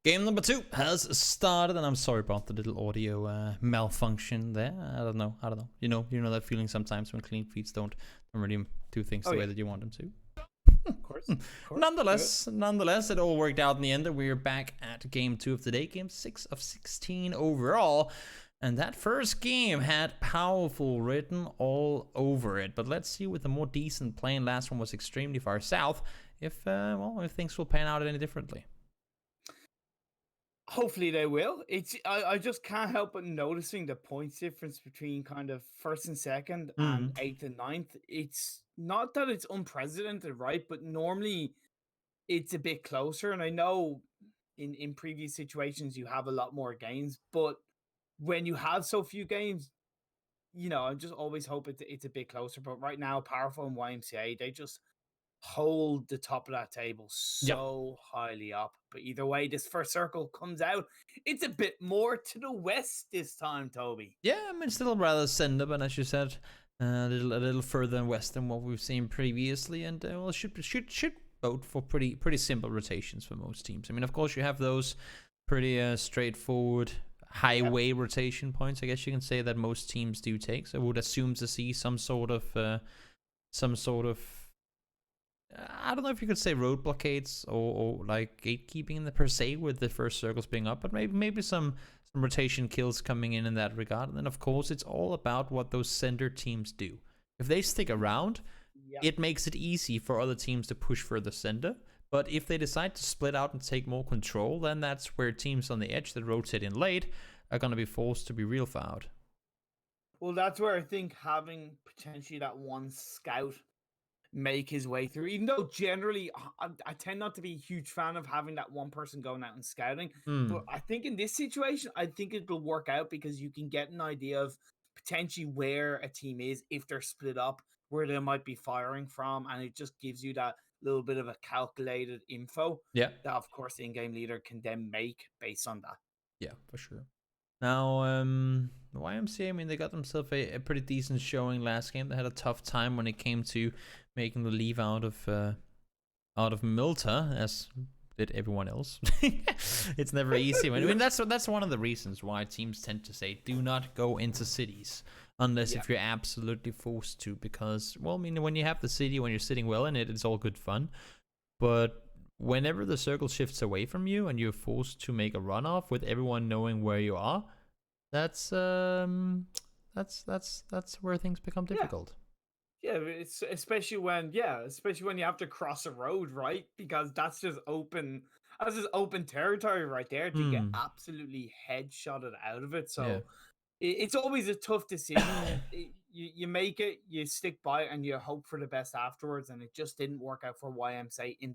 Game number 2 has started, and I'm sorry about the little audio malfunction there. I don't know. You know that feeling sometimes when clean feeds don't really do things the way that you want them to. Of course. Nonetheless, it all worked out in the end, and we're back at game 2 of today, game 6 of 16 overall. And that first game had powerful written all over it. But let's see with a more decent play. Last one was extremely far south. If things will pan out any differently. Hopefully they will. I just can't help but noticing the points difference between kind of first and second and 8th and 9th. It's not that it's unprecedented, right? But normally it's a bit closer. And I know in previous situations you have a lot more games, but when you have so few games, I just always hope it's a bit closer. But right now, Powerful and YMCA, they just hold the top of that table so highly up. But either way, this first circle comes out. It's a bit more to the west this time, Toby. Yeah, I mean, still rather center, but as you said, a little further west than what we've seen previously, and should vote for pretty simple rotations for most teams. I mean, of course, you have those pretty straightforward highway rotation points. I guess you can say that most teams do take. So I would assume to see some sort of I don't know if you could say road blockades or like gatekeeping per se with the first circles being up, but maybe some rotation kills coming in that regard. And then of course it's all about what those center teams do. If they stick around, it makes it easy for other teams to push further center. But if they decide to split out and take more control, then that's where teams on the edge that rotate in late are going to be forced to be real fouled. Well, that's where I think having potentially that one scout make his way through, even though generally I tend not to be a huge fan of having that one person going out and scouting, but I think in this situation I think it will work out because you can get an idea of potentially where a team is if they're split up, where they might be firing from, and it just gives you that little bit of a calculated info that of course the in-game leader can then make based on that. Yeah, for sure. Now, YMCA, I mean, they got themselves a pretty decent showing last game. They had a tough time when it came to making the leave out of Milta, as did everyone else. It's never easy. I mean, that's one of the reasons why teams tend to say, do not go into cities unless if you're absolutely forced to, because, well, I mean, when you have the city, when you're sitting well in it, it's all good fun. But whenever the circle shifts away from you and you're forced to make a runoff with everyone knowing where you are, that's where things become difficult. Yeah, it's especially when you have to cross a road, right? Because that's just open territory right there to get absolutely headshotted out of it. So it's always a tough decision. You make it, you stick by it, and you hope for the best afterwards. And it just didn't work out for YMCA in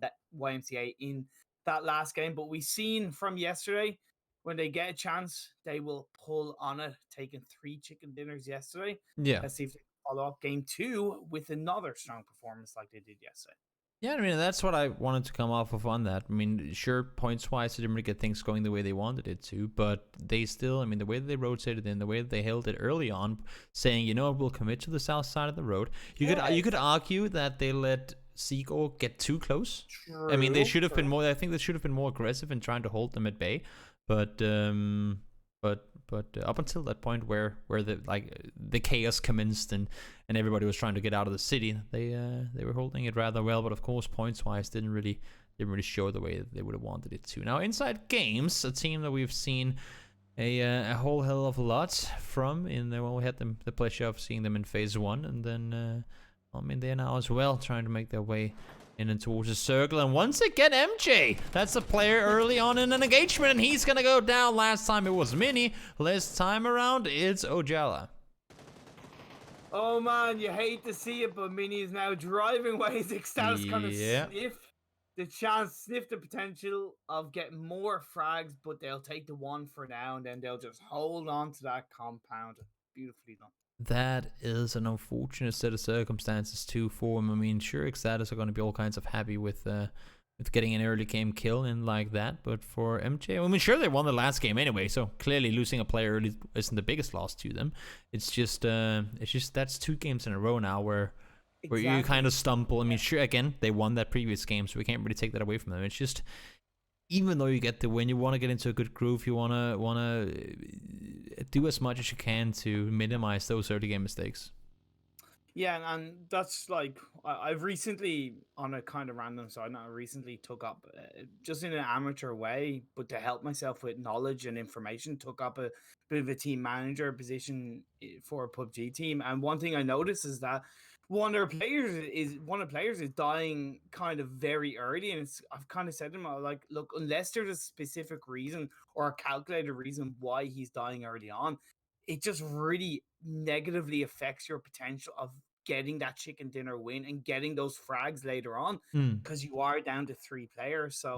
that last game. But we've seen from yesterday, when they get a chance, they will pull on it. Taking 3 chicken dinners yesterday. Yeah. Let's see if they follow up game 2 with another strong performance like they did yesterday. Yeah, I mean, that's what I wanted to come off of on that. I mean, sure, points-wise, they didn't really get things going the way they wanted it to, but they still, I mean, the way that they rotated in, the way that they held it early on, saying, you know what, we'll commit to the south side of the road. You could argue that they let SEEKORG get too close. True, I mean, they should have been more, I think they should have been more aggressive in trying to hold them at bay, but up until that point where the chaos commenced and everybody was trying to get out of the city, they were holding it rather well. But of course, points wise, didn't really show the way that they would have wanted it to. Now, inside games, a team that we've seen a whole hell of a lot from in there. Well, we had the pleasure of seeing them in phase 1, and then I mean, they're now as well trying to make their way in and towards the circle. And once again, MJ, that's a player early on in an engagement, and he's gonna go down. Last time it was Mini, this time around it's Ojala. Oh man, you hate to see it, but Mini is now driving away. His eXtatus kind of sniff the potential of getting more frags, but they'll take the 1 for now, and then they'll just hold on to that compound. Beautifully done. That is an unfortunate set of circumstances too for him. I mean, sure, eXtatus are going to be all kinds of happy with getting an early game kill in like that, but for MJ, I mean, sure, they won the last game anyway, so clearly losing a player early isn't the biggest loss to them. It's just that's 2 games in a row now where you kind of stumble. I mean, sure, again, they won that previous game, so we can't really take that away from them. It's just even though you get the win, you want to get into a good groove. You wanna do as much as you can to minimize those early game mistakes. Yeah, and that's like I've recently, on a kind of random side note, I recently took up just in an amateur way, but to help myself with knowledge and information, took up a bit of a team manager position for a PUBG team. And one thing I noticed is that one of the players is dying kind of very early, and I've kind of said to him, I'm like, look, unless there's a specific reason or a calculated reason why he's dying early on, it just really negatively affects your potential of getting that chicken dinner win and getting those frags later on, because you are down to 3 players. So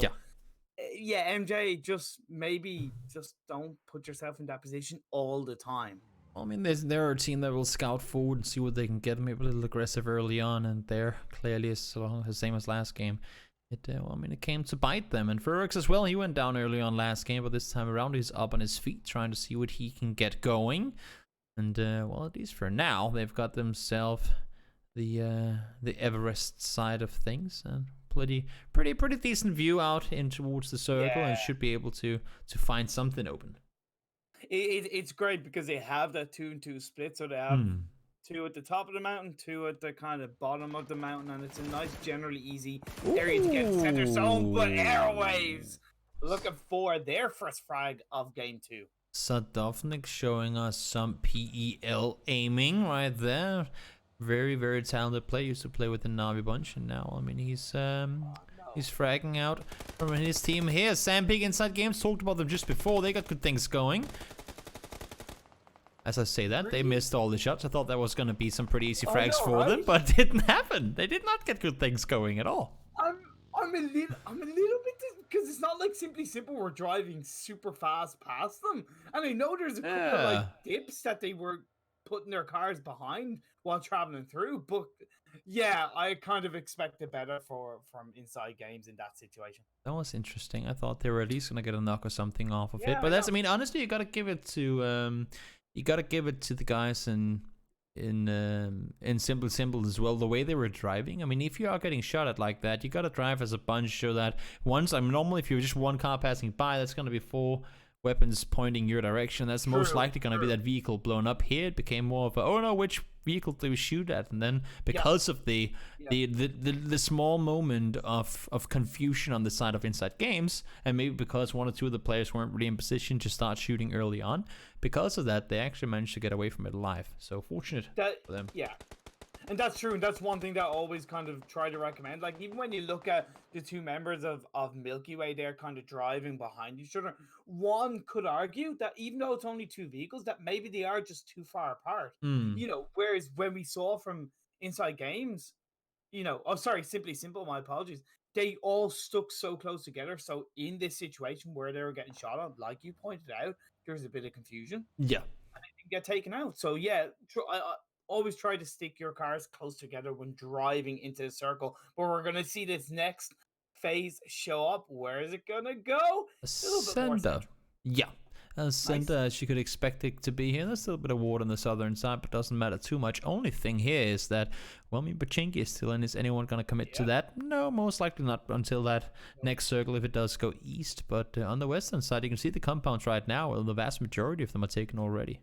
yeah, MJ, just maybe just don't put yourself in that position all the time. Well, I mean, there are a team that will scout forward and see what they can get, maybe a little aggressive early on, and there clearly is the same as last game. It came to bite them, and Furix as well. He went down early on last game, but this time around he's up on his feet, trying to see what he can get going. And well, at least for now, they've got themselves the Everest side of things, and pretty decent view out in towards the circle, and should be able to find something open. It's great because they have that 2-2 split, so they have 2 at the top of the mountain, 2 at the kind of bottom of the mountain, and it's a nice, generally easy area to get center zone. But Airwaves looking for their first frag of game 2. Sadovnik showing us some PEL aiming right there. Very, very talented player. Used to play with the Navi bunch, and now, I mean, he's fragging out from his team here. Sandpig Inside Games talked about them just before. They got good things going. As I say that, they missed all the shots. I thought that was going to be some pretty easy frags for them, but it didn't happen. They did not get good things going at all. I'm a little bit, because it's not like Simply Simple were driving super fast past them, and I know there's a couple of like dips that they were putting their cars behind while traveling through, but yeah, I kind of expected better from Inside Games in that situation. That was interesting. I thought they were at least gonna get a knock or something off of it, but that's, I mean, honestly, you gotta give it to the guys in Simple as well, the way they were driving. I mean, if you are getting shot at like that, you gotta drive as a bunch, so that once, I mean, normally if you're just one car passing by, that's gonna be 4 weapons pointing your direction. That's most likely gonna be that vehicle blown up. Here it became more of a, oh no, which vehicle do we shoot at? And then because of the small moment of confusion on the side of Inside Games, and maybe because 1 or 2 of the players weren't really in position to start shooting early on, because of that, they actually managed to get away from it alive. So fortunate for them. Yeah. And that's true, and that's one thing that I always kind of try to recommend. Like, even when you look at the 2 members of MilkyWay, they're kind of driving behind each other. One could argue that even though it's only 2 vehicles, that maybe they are just too far apart. You know, whereas when we saw from Inside Games, you know, Simply Simple, my apologies, they all stuck so close together. So in this situation where they were getting shot at, like you pointed out, there was a bit of confusion. Yeah. And they didn't get taken out. So yeah, I always try to stick your cars close together when driving into the circle. But we're going to see this next phase show up. Where is it going to go? Center. Yeah. Center, as you could expect it to be here. There's a little bit of water on the southern side, but doesn't matter too much. Only thing here is that, well, I mean, Pachinki is still in. Is anyone going to commit to that? No, most likely not until that next circle, if it does go east. But on the western side, you can see the compounds right now. Well, the vast majority of them are taken already.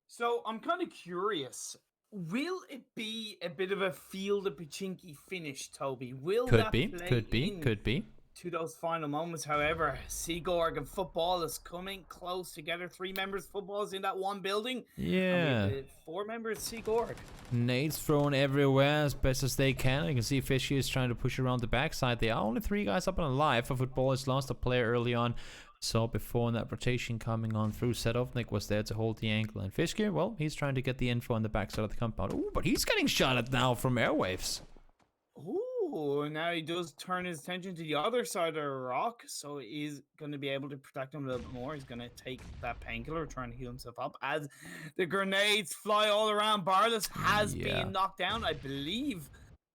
So I'm kind of curious. Will it be a bit of a field of Pachinki finish, Toby? Could be to those final moments? However, SEEKORG and Futbolist coming close together. 3 members of Futbolist in that one building. Yeah. And 4 members of SEEKORG. Nades thrown everywhere as best as they can. You can see Fishy is trying to push around the backside. There are only 3 guys up and alive. For Futbolist lost a player early on. Saw before in that rotation coming on through. Sedovnik was there to hold the angle. And Fischke, well, he's trying to get the info on the backside of the compound. Ooh, but he's getting shot at now from Airwaves. Ooh, now he does turn his attention to the other side of the rock. So he's going to be able to protect him a little bit more. He's going to take that painkiller, trying to heal himself up. As the grenades fly all around, Barless has been knocked down, I believe,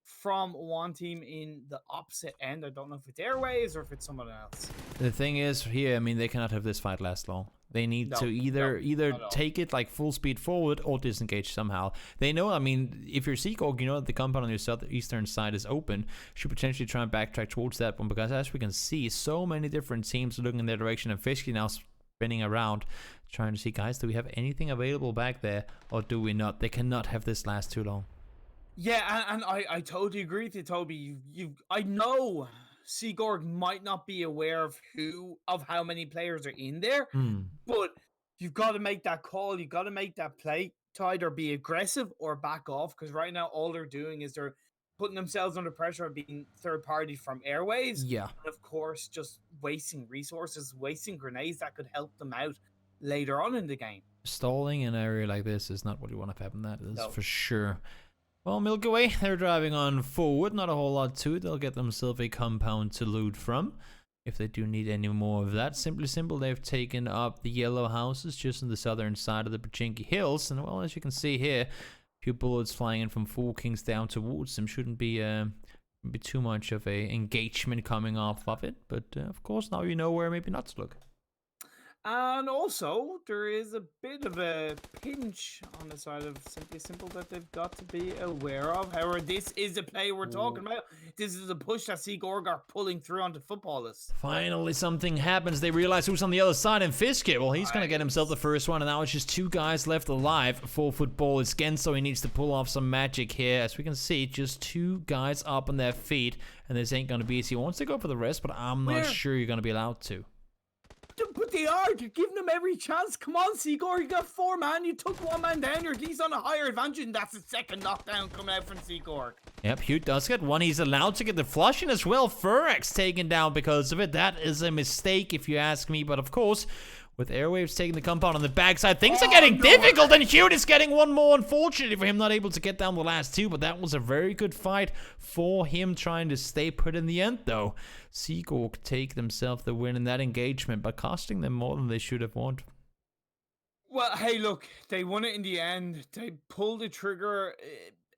from one team in the opposite end. I don't know if it's Airwaves or if it's someone else. The thing is, here, I mean, they cannot have this fight last long. They need to either take it like full speed forward or disengage somehow. They know, I mean, if you're SEEKORG, you know that the compound on your southeastern side is open. Should potentially try and backtrack towards that one, because as we can see, so many different teams are looking in their direction, and Fisky now spinning around, trying to see, guys, do we have anything available back there, or do we not? They cannot have this last too long. Yeah, and I totally agree with you, Toby. I know SEEKORG might not be aware of how many players are in there, but you've got to make that call. You've got to make that play to either be aggressive or back off, because right now all they're doing is they're putting themselves under pressure of being third party from Airwaves. Yeah. And of course, just wasting resources, wasting grenades that could help them out later on in the game. Stalling in an area like this is not what you want to happen. That is for sure. Well, MilkyWay, they're driving on forward. Not a whole lot to it. They'll get themselves a compound to loot from, if they do need any more of that. Simply simple, they've taken up the yellow houses just on the southern side of the Pachinki Hills. And, well, as you can see here, a few bullets flying in from Four Kings down towards them. Shouldn't be too much of a engagement coming off of it. But, of course, now you know where maybe not to look. And also, there is a bit of a pinch on the side of Simply Simple that they've got to be aware of. However, this is the play we're talking about. This is a push that SEEKORG are pulling through onto Futbolist. Finally, something happens. They realize who's on the other side, and Fiske, well, he's going to get himself the first one, and now it's just 2 guys left alive for Futbolist. Genso, he needs to pull off some magic here. As we can see, just 2 guys up on their feet, and this ain't going to be easy. He wants to go for the rest, but I'm not sure you're going to be allowed to. But they are. You're giving them every chance. Come on, SEEKORG. You got 4 man. You took 1 man down. You're at least on a higher advantage, and that's the second knockdown coming out from SEEKORG. Yep, Hugh does get one. He's allowed to get the flush in as well. Furax taken down because of it. That is a mistake, if you ask me. But, of course, with Airwaves taking the compound on the backside, things are getting difficult, and Hugh is getting one more, unfortunately, for him not able to get down the last 2, but that was a very good fight for him, trying to stay put in the end, though. SEEKORG take themselves the win in that engagement, but costing them more than they should have won. Well, hey, look, they won it in the end. They pulled the trigger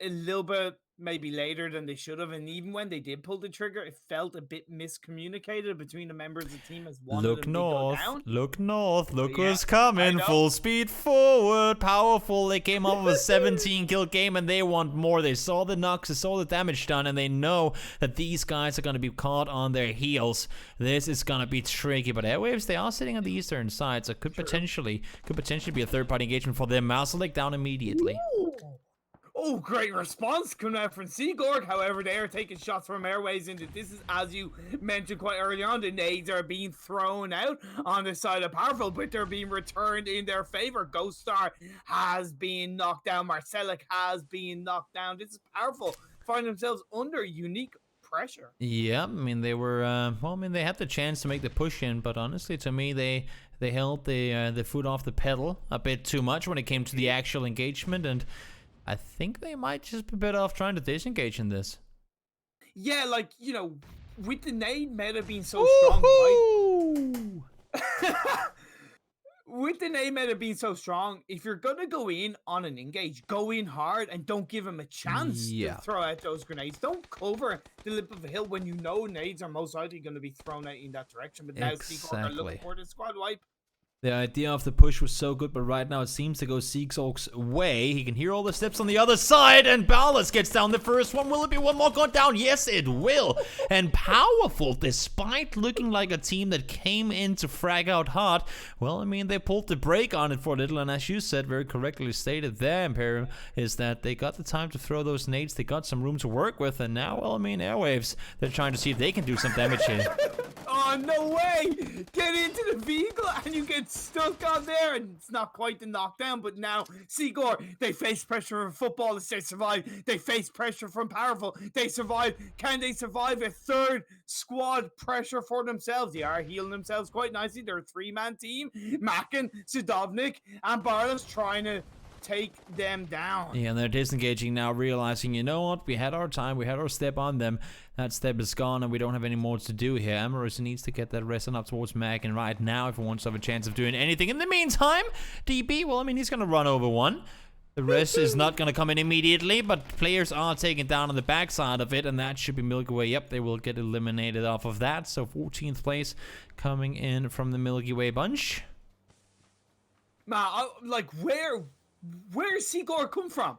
a little bit maybe later than they should have, and even when they did pull the trigger, it felt a bit miscommunicated between the members of the team as one look of them north, did go down. Look north, look who's coming, full speed forward, powerful. They came up with a 17 kill game, and they want more. They saw the knocks, they saw the damage done, and they know that these guys are going to be caught on their heels. This is going to be tricky, but Airwaves, they are sitting on the eastern side, so could potentially be a third party engagement for them. Masterlick down immediately. Ooh. Oh, great response coming out from SEEKORG. However, they are taking shots from Airwaves into this. Is, as you mentioned quite early on, the nades are being thrown out on the side of Powerful, but they're being returned in their favor. Ghost Star has been knocked down. Marcelic has been knocked down. This is Powerful. Find themselves under unique pressure. Yeah, I mean, they were, they had the chance to make the push in, but honestly, to me, they held the foot off the pedal a bit too much when it came to the actual engagement, and I think they might just be better off trying to disengage in this. Yeah, like, you know, with the nade meta being so strong, right? With the nade meta being so strong, if you're going to go in on an engage, go in hard and don't give him a chance to throw out those grenades. Don't cover the lip of a hill when you know nades are most likely going to be thrown out in that direction. But now SEEKORG are looking for the squad wipe. The idea of the push was so good, but right now it seems to go SEEKORG's way. He can hear all the steps on the other side, and Ballas gets down the first one. Will it be one more gone down? Yes, it will. And Powerful, despite looking like a team that came in to frag out hard, well, I mean, they pulled the brake on it for a little, and as you said, very correctly stated there, Imperium, is that they got the time to throw those nades, they got some room to work with, and now, well, I mean, Airwaves, they're trying to see if they can do some damage here. Oh, no way! Get into the vehicle and you get stuck on there, and it's not quite the knockdown, but now SEEKORG, they face pressure from Futbolist, they survive. They face pressure from Powerful, they survive. Can they survive a third squad pressure for themselves? They are healing themselves quite nicely. They're a 3-man team. Macken, Sadovnik, and Barlas trying to take them down. Yeah, and they're disengaging now, realizing, you know what, we had our time, we had our step on them. That step is gone, and we don't have any more to do here. Amorous needs to get that rest up towards Mac, and right now, if he wants to have a chance of doing anything. In the meantime, DB, well, I mean, he's going to run over one. The rest is not going to come in immediately, but players are taken down on the backside of it, and that should be MilkyWay. Yep, they will get eliminated off of that. So 14th place coming in from the MilkyWay bunch. Man, like where's SEEKORG come from?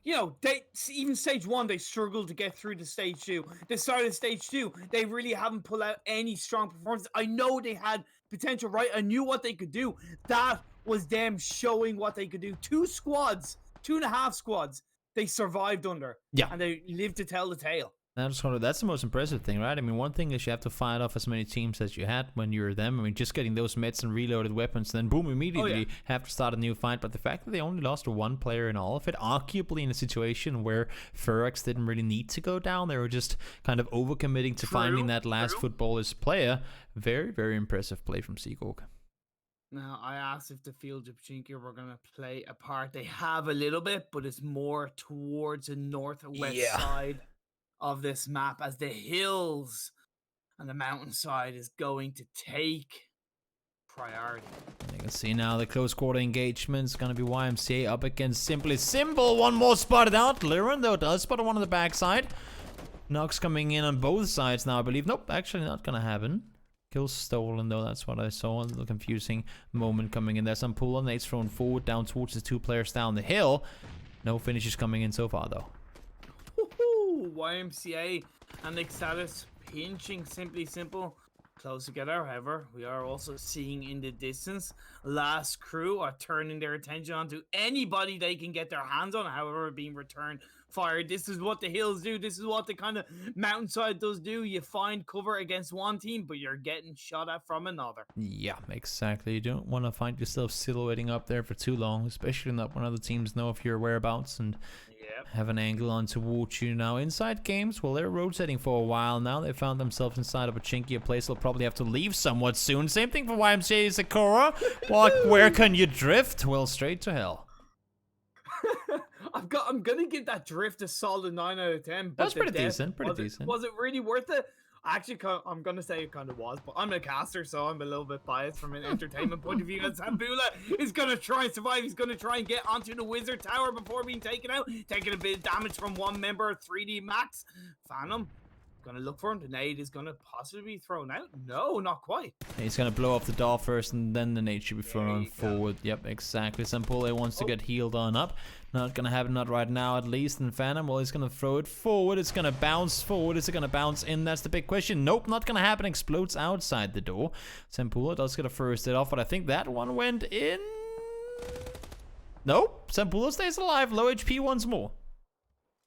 You know, they even stage 1 they struggled to get through to stage 2. They started stage 2, they really haven't pulled out any strong performances. I know they had potential, right? I knew what they could do. That was them showing what they could do. 2.5 squads, they survived under. Yeah. And they lived to tell the tale. That's the most impressive thing, right? I mean, one thing is you have to fight off as many teams as you had when you were them. I mean, just getting those meds and reloaded weapons, then boom, immediately have to start a new fight. But the fact that they only lost one player in all of it, arguably in a situation where Ferox didn't really need to go down, they were just kind of overcommitting to finding that last Futbolist player. Very, very impressive play from SEEKORG. Now, I asked if the field of Pachinko were going to play a part. They have a little bit, but it's more towards the northwest side of this map, as the hills and the mountainside is going to take priority. You can see now the close quarter engagement is going to be YMCA up against Simply Simple. One more spotted out. Liren, though, does spot one on the backside. Knocks coming in on both sides now, I believe. Nope, actually not going to happen. Kill stolen, though. That's what I saw. A little confusing moment coming in there. Some pull on nades thrown forward down towards the 2 players down the hill. No finishes coming in so far, though. YMCA and eXtatus pinching Simply Simple close together. However, we are also seeing in the distance Last Crew are turning their attention onto anybody they can get their hands on, however, being returned fire. This is what the hills do. This is what the kind of mountainside does do. You find cover against one team, but you're getting shot at from another. Yeah, exactly. You don't want to find yourself silhouetting up there for too long, especially not when other teams know of your whereabouts and have an angle on towards you. Now, inside games, well, they're rotating for a while now. They found themselves inside of a Pachinko, a place they'll probably have to leave somewhat soon. Same thing for YMCA Sakura. Where can you drift? Well, straight to hell. I'm gonna give that drift a solid 9 out of 10. But that's pretty decent. Was it really worth it? Actually, I'm gonna say it kind of was, but I'm a caster, so I'm a little bit biased from an entertainment point of view. And Zambula is gonna try and survive. He's gonna try and get onto the wizard tower before being taken out, taking a bit of damage from one member of 3D Max. Phantom gonna look for him. The nade is gonna possibly be thrown out. No, not quite. He's gonna blow off the door first, and then the nade should be thrown forward. Yep, exactly. Sampule wants to get healed on up. Not gonna happen, not right now at least. And Phantom, well, he's gonna throw it forward. It's gonna bounce forward. Is it gonna bounce in? That's the big question. Nope, not gonna happen. Explodes outside the door. Sampula does get a first hit off, but I think that one went in. Nope, Sampula stays alive. Low HP once more.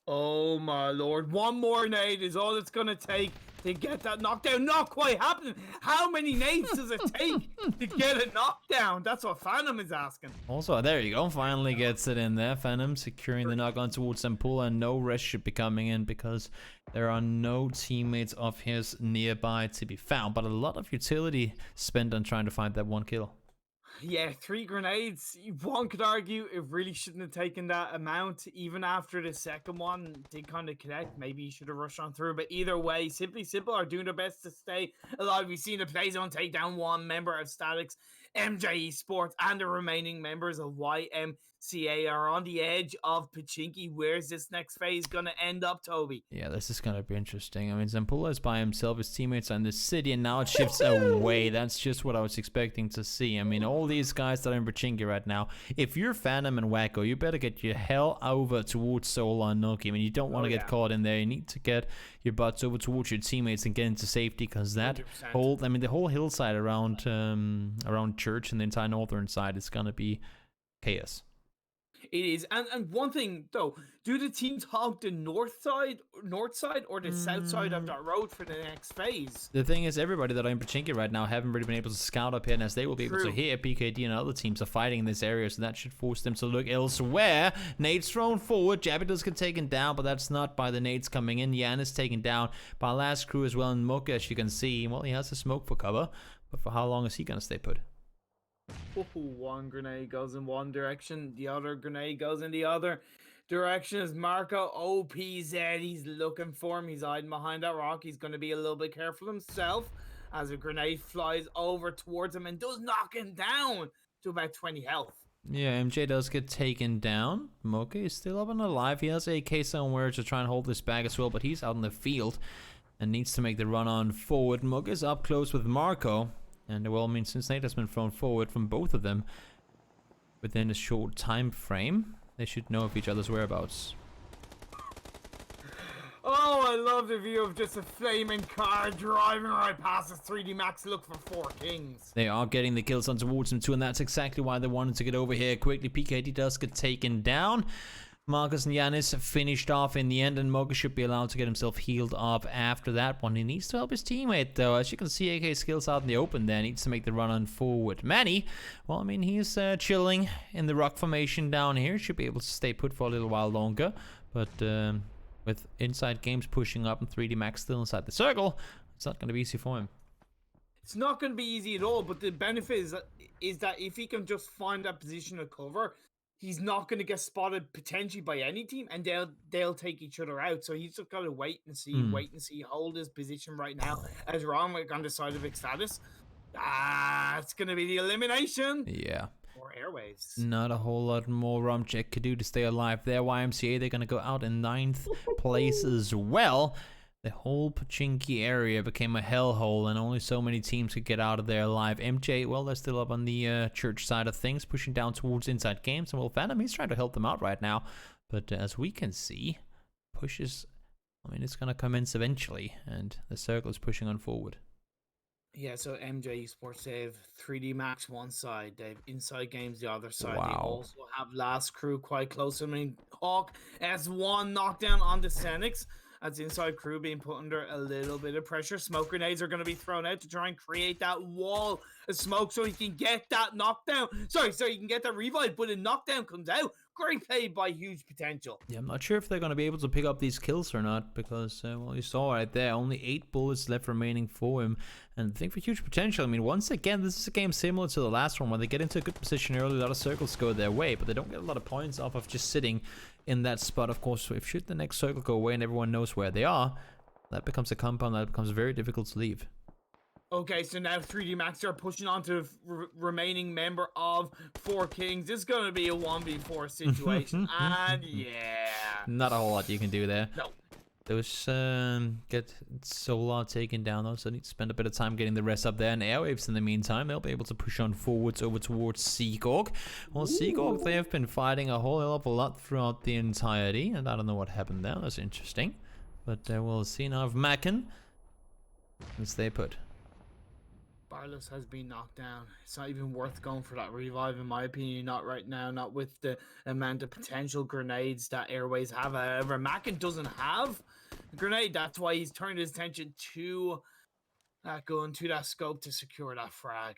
Oh my lord, one more nade is all it's gonna take to get that knockdown. Not quite happening. How many nades does it take to get a knockdown? That's what Phantom is asking. Also, there you go, finally gets it in there. Phantom securing the knock on towards Sampula, and no rest should be coming in because there are no teammates of his nearby to be found, but a lot of utility spent on trying to find that one kill. Yeah, 3 grenades. One could argue it really shouldn't have taken that amount. Even after the second one did kind of connect, maybe you should have rushed on through. But either way, Simply Simple are doing their best to stay alive. We've seen the play zone take down one member of Statics, MJ-Esports, and the remaining members of YMCA are on the edge of Pachinko. Where's this next phase going to end up, Toby? Yeah, this is going to be interesting. I mean, Zampula is by himself, his teammates are in the city, and now it shifts away. That's just what I was expecting to see. I mean, all these guys that are in Pachinko right now, if you're Phantom and Wacko, you better get your hell over towards Solar and Noki. I mean, you don't want to get caught in there. You need to get your butts over towards your teammates and get into safety, because that 100%. The whole hillside around Church and the entire northern side is going to be chaos. It is. And one thing though, do the teams hog the north side or the south side of that road for the next phase? The thing is, everybody that are in Pachinko right now haven't really been able to scout up here, and as they will be able to hear, PKD and other teams are fighting in this area, so that should force them to look elsewhere. Nades thrown forward, Jabby does get taken down, but that's not by the nades coming in. Yan is taken down by Last Crew as well, and Mocha, as you can see, well, he has a smoke for cover, but for how long is he going to stay put? One grenade goes in one direction, the other grenade goes in the other direction as Marco OPZ. He's looking for him. He's hiding behind that rock. He's going to be a little bit careful himself as a grenade flies over towards him and does knock him down to about 20 health. Yeah, MJ does get taken down. Mocha is still up and alive. He has AK somewhere to try and hold this back as well, but he's out in the field and needs to make the run on forward. Mocha is up close with Marco. And well, I mean, since Nate has been thrown forward from both of them, within a short time frame, they should know of each other's whereabouts. Oh, I love the view of just a flaming car driving right past us. 3D Max look for 4 kings. They are getting the kills on towards them too, and that's exactly why they wanted to get over here quickly. PKD does get taken down. Marcus and Yanis finished off in the end, and Mocha should be allowed to get himself healed up after that one. He needs to help his teammate, though. As you can see, AK skills out in the open there. Needs to make the run on forward. Manny, well, I mean, he's chilling in the rock formation down here. Should be able to stay put for a little while longer. But with Inside Games pushing up and 3D Max still inside the circle, it's not going to be easy for him. It's not going to be easy at all, but the benefit is that if he can just find that position of cover, he's not going to get spotted potentially by any team, and they'll take each other out. So he's just got to wait and see, hold his position right now. As Romwick on the side of eXtatus, it's going to be the elimination. Yeah. Or Airwaves. Not a whole lot more Romcheck could do to stay alive there. YMCA, they're going to go out in 9th place as well. The whole Pachinki area became a hellhole, and only so many teams could get out of there alive. MJ, well, they're still up on the church side of things, pushing down towards Inside Games. And well, Phantom, he's trying to help them out right now. But as we can see, pushes, I mean, it's going to commence eventually, and the circle is pushing on forward. Yeah, so MJ-Esports, they have 3D Max one side, they have Inside Games the other side. Wow. They also have Last Crew quite close. I mean, Hawk has one knockdown on the Senix. That's Inside Crew being put under a little bit of pressure. Smoke grenades are going to be thrown out to try and create that wall of smoke so he can get that knockdown. So he can get that revive, but a knockdown comes out. Great play by Huge Potential. Yeah, I'm not sure if they're going to be able to pick up these kills or not, because, well, you saw right there, only 8 bullets left remaining for him. And I think for Huge Potential, I mean, once again, this is a game similar to the last one, where they get into a good position early, a lot of circles go their way, but they don't get a lot of points off of just sitting in that spot. Of course, if should the next circle go away and everyone knows where they are, that becomes a compound that becomes very difficult to leave. Okay, so now 3D Max are pushing on to remaining member of 4 Kings. This is going to be a 1v4 situation. And yeah. Not a whole lot you can do there. No. Those get Solar taken down though, so need to spend a bit of time getting the rest up there. And Airwaves in the meantime, they'll be able to push on forwards over towards SEEKORG. Well, SEEKORG, they have been fighting a whole hell of a lot throughout the entirety, and I don't know what happened there. That's interesting. But we'll see now if Macken can stay put. Barlos has been knocked down. It's not even worth going for that revive, in my opinion. Not right now, not with the amount of potential grenades that Airways have. However, Macken doesn't have a grenade. That's why he's turned his attention to that gun, to that scope to secure that frag.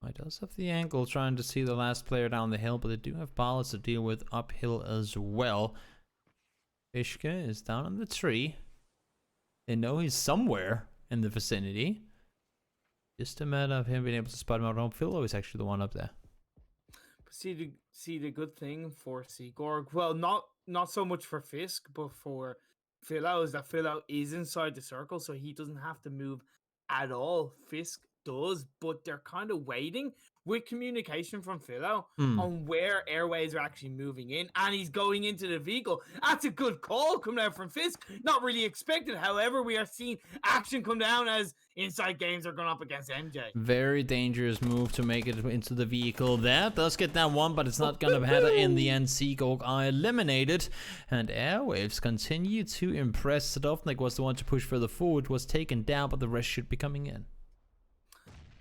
He does have the angle trying to see the last player down the hill, but they do have ballots to deal with uphill as well. Ishka is down on the tree. They know he's somewhere in the vicinity. Just a matter of him being able to spot him out. Philo is actually the one up there. See the good thing for SEEKORG, well, not so much for Fisk, but for Philo, is that Philo is inside the circle, so he doesn't have to move at all. Fisk does, but they're kind of waiting with communication from Philo on where Airways are actually moving in, and he's going into the vehicle. That's a good call coming out from Fisk. Not really expected. However, we are seeing action come down as Inside Games are going up against MJ. Very dangerous move to make it into the vehicle. That does get that one, but it's not going to matter in the end. SEEKORG are eliminated, and Airwaves continue to impress. Sadovnik was the one to push further forward, was taken down, but the rest should be coming in.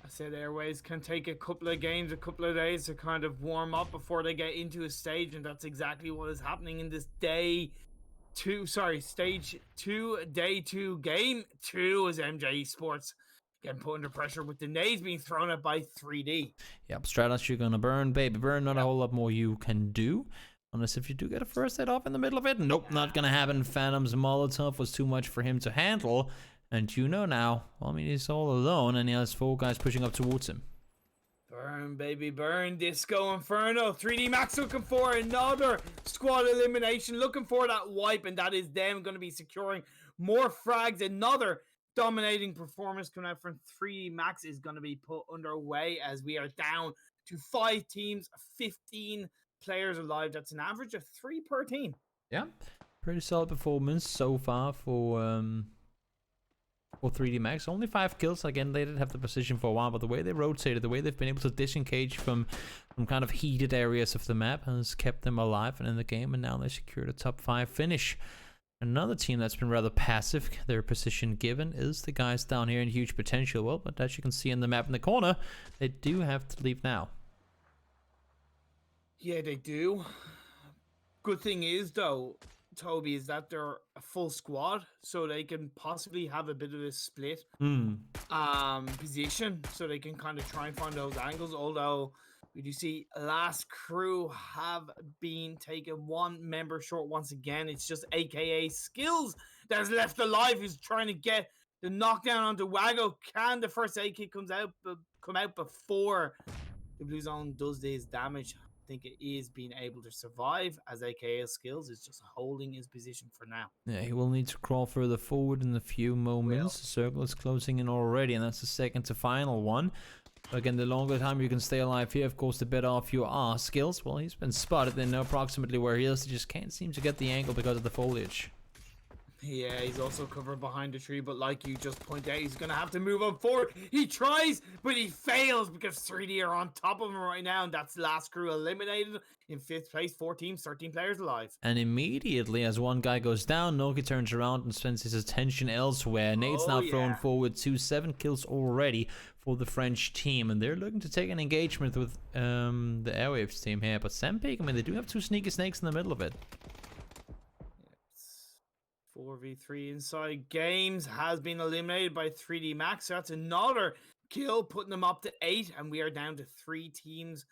I said Airways can take a couple of games, a couple of days to kind of warm up before they get into a stage, and that's exactly what is happening in this stage 2, day 2, game 2, as MJ-Esports getting put under pressure with the nades being thrown at by 3D. Yep, Stratus, you're gonna burn, baby, burn. Not a whole lot more you can do. Unless if you do get a first aid off in the middle of it. Nope, not gonna happen. Phantom's Molotov was too much for him to handle. And you know now, well, I mean, he's all alone, and he has 4 guys pushing up towards him. Burn, baby, burn. Disco Inferno. 3D Max looking for another squad elimination, looking for that wipe, and that is them going to be securing more frags. Another dominating performance coming out from 3D Max is going to be put underway as we are down to 5 teams, 15 players alive. That's an average of 3 per team. Yeah, pretty solid performance so far for for 3D Max. Only 5 kills. Again, they didn't have the position for a while, but the way they rotated, the way they've been able to disengage from kind of heated areas of the map has kept them alive and in the game, and now they secured a top 5 finish. Another team that's been rather passive, their position given, is the guys down here in huge potential. Well, but as you can see in the map in the corner, they do have to leave now. Yeah, they do. Good thing is, though, Toby, is that they're a full squad, so they can possibly have a bit of a split position, so they can kind of try and find those angles. Although we do see last crew have been taken 1 member short once again. It's just AKA Skills that's left alive, who's trying to get the knockdown onto Wago. Can the first AK come out before the Blue Zone does this damage? I think it is being able to survive, as AKA Skills is just holding his position for now. Yeah, he will need to crawl further forward in a few moments. The circle is closing in already, and that's the second to final one. But again, the longer time you can stay alive here, of course, the better off you are. Skills, well, he's been spotted. They know approximately where he is. He just can't seem to get the angle because of the foliage. Yeah, he's also covered behind a tree, but like you just pointed out, he's going to have to move up forward. He tries, but he fails because 3D are on top of him right now, and that's last crew eliminated in 5th place. 4 teams, 13 players alive. And immediately, as one guy goes down, Noki turns around and spends his attention elsewhere. Nate's now thrown forward to 7 kills already for the French team, and they're looking to take an engagement with the Airwaves team here. But Sandpeak, I mean, they do have 2 sneaky snakes in the middle of it. 4v3 inside games has been eliminated by 3D Max. So that's another kill, putting them up to 8, and we are down to 3 teams,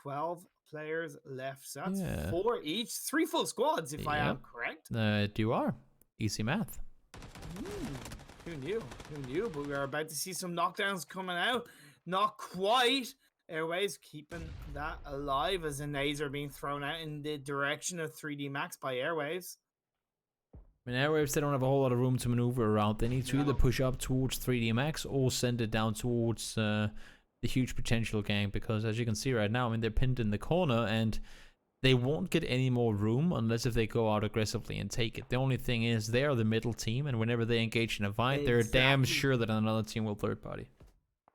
12 players left. So that's 4 each, 3 full squads, if I am correct. You are. Easy math. Who knew? Who knew? But we are about to see some knockdowns coming out. Not quite. Airwaves keeping that alive as the nades are being thrown out in the direction of 3D Max by Airwaves. I mean, Airwaves, they don't have a whole lot of room to maneuver around. They need to either push up towards 3D Max or send it down towards the huge potential gang, because as you can see right now, I mean, they're pinned in the corner and they won't get any more room unless if they go out aggressively and take it. The only thing is they are the middle team, and whenever they engage in a fight, they're damn sure that another team will third party.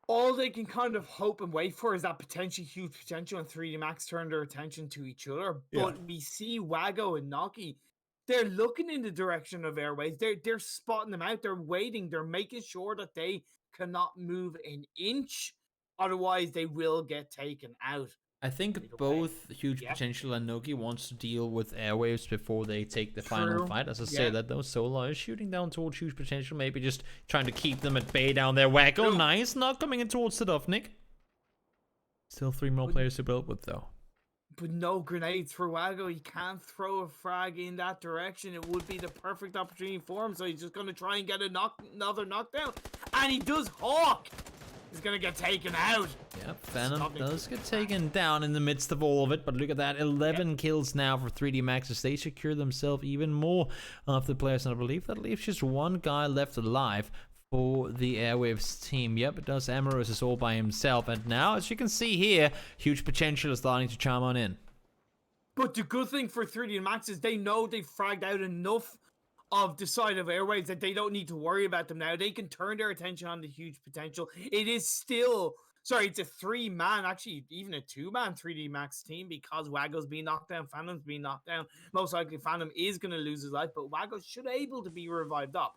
All they can kind of hope and wait for is that potentially huge potential, and 3D Max turn their attention to each other. But we see Wago and Noki, they're looking in the direction of Airwaves. They're spotting them out. They're waiting. They're making sure that they cannot move an inch. Otherwise, they will get taken out. I think both Huge Potential and Noki wants to deal with Airwaves before they take the final fight. As I say that, though, Solar is shooting down towards Huge Potential, maybe just trying to keep them at bay down there. Wago, nice. Not coming in towards the Dovnik. Still 3 more players to build with, though. But no grenades for Wago. He can't throw a frag in that direction. It would be the perfect opportunity for him. So he's just going to try and get another knockdown. And he does. Hawk is going to get taken out. Yep, Phantom does get taken down in the midst of all of it. But look at that. 11 kills now for 3D Max as they secure themselves even more of the players. And I believe that leaves just one guy left alive for the Airwaves team. Yep, it does. Amorous is all by himself. And now, as you can see here, Huge Potential is starting to chime on in. But the good thing for 3D Max is they know they've fragged out enough of the side of Airwaves that they don't need to worry about them now. They can turn their attention on the Huge Potential. It is still... Sorry, it's a 3-man, actually even a 2-man 3D Max team, because Wago's being knocked down, Phantom's being knocked down. Most likely Phantom is going to lose his life, but Wago should be able to be revived up.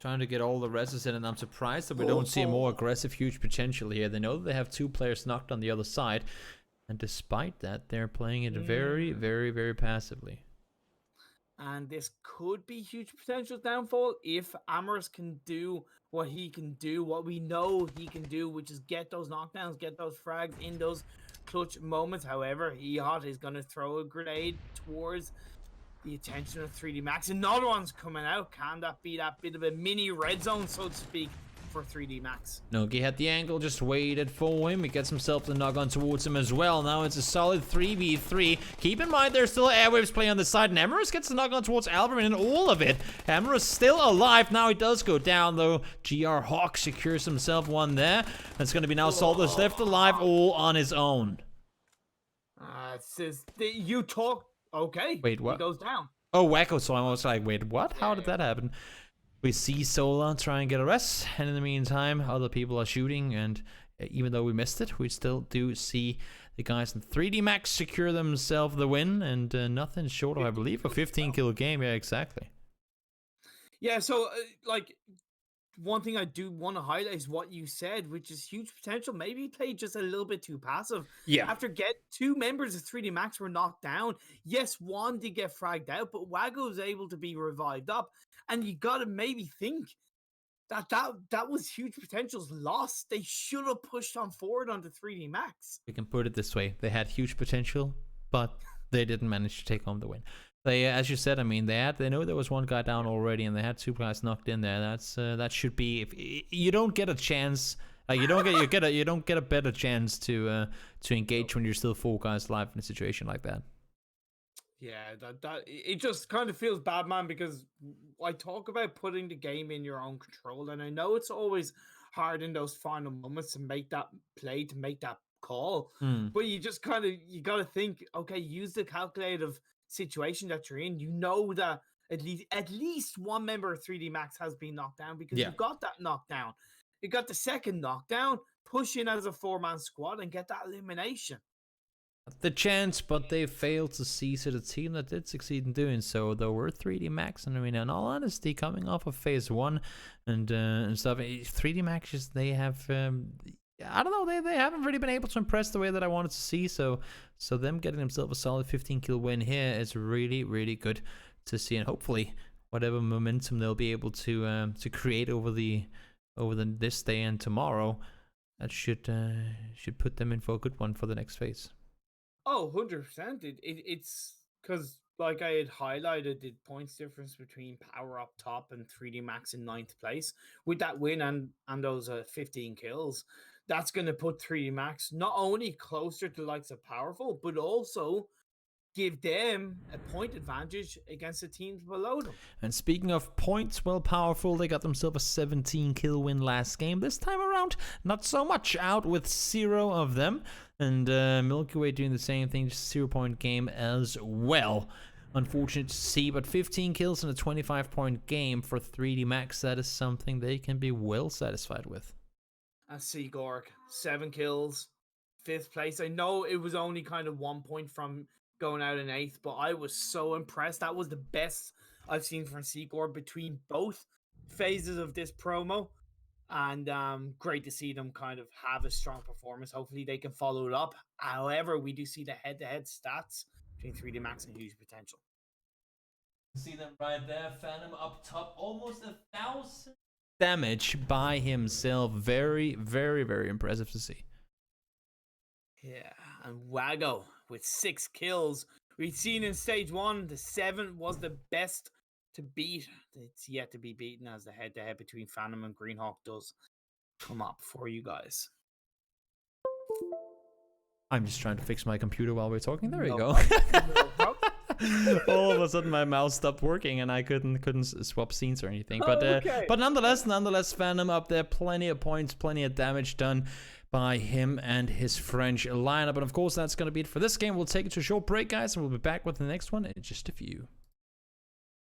Trying to get all the reses in, and I'm surprised that we don't see a more aggressive Huge Potential here. They know that they have 2 players knocked on the other side, and despite that, they're playing it very, very, very passively. And this could be Huge Potential's downfall if Amorous can do what he can do, what we know he can do, which is get those knockdowns, get those frags in those clutch moments. However, Ehot is going to throw a grenade towards the attention of 3D Max. Another one's coming out. Can that be that bit of a mini red zone, so to speak, for 3D Max? Noki had the angle, just waited for him. He gets himself the knock on towards him as well. Now it's a solid 3v3. Keep in mind there's still Airwaves playing on the side, and Amorous gets the knock on towards Alberman and all of it. Amorous still alive. Now he does go down, though. GR Hawk secures himself one there. That's going to be now Salters left alive all on his own. It says you talk. Okay. Wait, what? He goes down. Oh, Wacko. So I was like, wait, what? How did that happen? We see Sola try and get a rest, and in the meantime, other people are shooting, and even though we missed it, we still do see the guys in 3D Max secure themselves the win, and nothing short of, I believe, a 15-kill game. Yeah, exactly. Yeah, so, like, one thing I do want to highlight is what you said, which is huge potential. Maybe he played just a little bit too passive. Yeah. After two members of 3D Max were knocked down, yes, one did get fragged out, but Wago was able to be revived up. And you got to maybe think that was huge potential's lost. They should have pushed on forward onto 3D Max. We can put it this way. They had huge potential, but they didn't manage to take home the win. They, as you said, I mean, they know there was one guy down already, and they had two guys knocked in there. That should be, if you don't get a chance, you don't get a better chance to engage when you're still 4 guys live in a situation like that. Yeah, that it just kind of feels bad, man, because I talk about putting the game in your own control, and I know it's always hard in those final moments to make that play, to make that call, but you just got to think, okay, use the calculative situation that you're in. You know that at least one member of 3D Max has been knocked down, because you got that knockdown. You got the second knockdown, push in as a 4-man squad and get that elimination. The chance, but they failed to seize it. A team that did succeed in doing so, though, were 3D Max, and I mean, in all honesty, coming off of phase 1 and stuff, 3D Max, they have, I don't know, they haven't really been able to impress the way that I wanted to see. So them getting themselves a solid 15-kill win here is really, really good to see, and hopefully, whatever momentum they'll be able to create over this day and tomorrow, that should put them in for a good one for the next phase. Oh, 100%. It's because, like I had highlighted, the points difference between Power up top and 3D Max in 9th place. With that win and those 15 kills, that's going to put 3D Max not only closer to the likes of Powerful, but also give them a point advantage against the teams below them. And speaking of points, well, Powerful, they got themselves a 17-kill win last game. This time around, not so much, out with 0 of them. And MilkyWay doing the same thing, just 0-point game as well. Unfortunate to see, but 15 kills in a 25-point game for 3D Max, that is something they can be well satisfied with. And SEEKORG, 7 kills, 5th place. I know it was only kind of 1 point from going out in 8th, but I was so impressed. That was the best I've seen from SEEKORG between both phases of this promo, and great to see them kind of have a strong performance. Hopefully they can follow it up. However, we do see the head-to-head stats between 3D Max and huge potential. See them right there, Phantom up top, almost 1,000 damage by himself. Very, very, very impressive to see. Yeah, and Wago with 6 kills. We've seen in stage 1, the 7 was the best to beat. It's yet to be beaten, as the head-to-head between Phantom and Greenhawk does come up for you guys. I'm just trying to fix my computer while we're talking. There we go. All of a sudden my mouse stopped working and I couldn't swap scenes or anything. But nonetheless, Phantom up there, plenty of points, plenty of damage done by him and his French lineup. And of course, that's going to be it for this game. We'll take it to a short break, guys, and we'll be back with the next one in just a few.